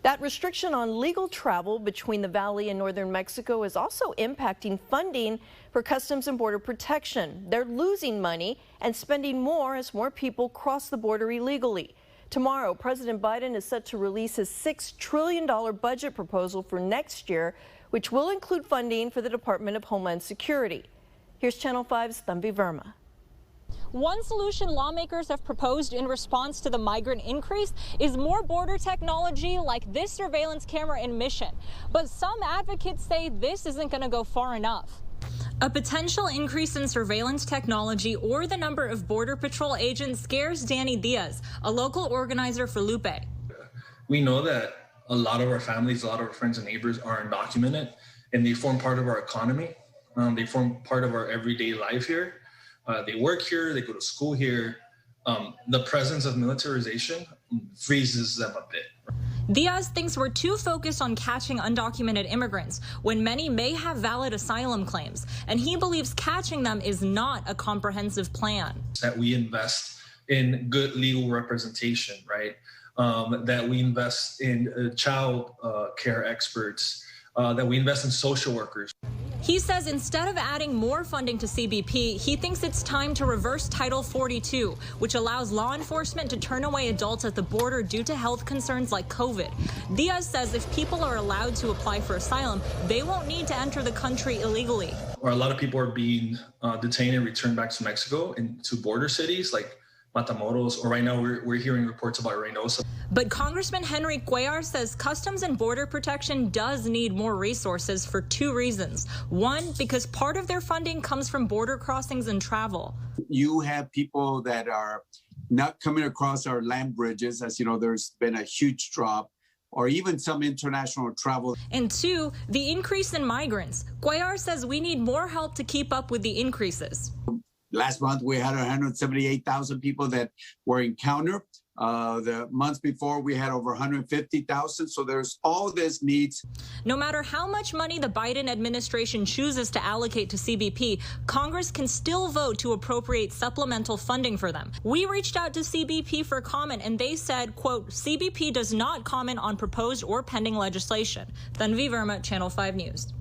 That restriction on legal travel between the valley and northern Mexico is also impacting funding for Customs and Border Protection. They're losing money and spending more as more people cross the border illegally. Tomorrow, President Biden is set to release his $6 trillion budget proposal for next year, which will include funding for the Department of Homeland Security. Here's Channel 5's Tanvi Verma. One solution lawmakers have proposed in response to the migrant increase is more border technology like this surveillance camera in Mission. But some advocates say this isn't going to go far enough. A potential increase in surveillance technology or the number of Border Patrol agents scares Danny Diaz, a local organizer for Lupe. We know that a lot of our families, a lot of our friends and neighbors are undocumented, and they form part of our economy. They form part of our everyday life here. They work here, they go to school here. The presence of militarization freezes them a bit. Diaz thinks we're too focused on catching undocumented immigrants when many may have valid asylum claims, and he believes catching them is not a comprehensive plan. That we invest in good legal representation, right? That we invest in child care experts, that we invest in social workers. He says instead of adding more funding to CBP, he thinks it's time to reverse Title 42, which allows law enforcement to turn away adults at the border due to health concerns like COVID. Diaz says if people are allowed to apply for asylum, they won't need to enter the country illegally. Or a lot of people are being detained and returned back to Mexico into border cities like Matamoros, or right now we're hearing reports about Reynosa. But Congressman Henry Cuellar says Customs and Border Protection does need more resources for two reasons. One, because part of their funding comes from border crossings and travel. You have people that are not coming across our land bridges. As you know, there's been a huge drop, or even some international travel. And two, the increase in migrants. Cuellar says we need more help to keep up with the increases. Last month, we had 178,000 people that were encountered. The months before, we had over 150,000. So there's all this needs. No matter how much money the Biden administration chooses to allocate to CBP, Congress can still vote to appropriate supplemental funding for them. We reached out to CBP for comment, and they said, quote, CBP does not comment on proposed or pending legislation. Tanvi Verma, Channel 5 News.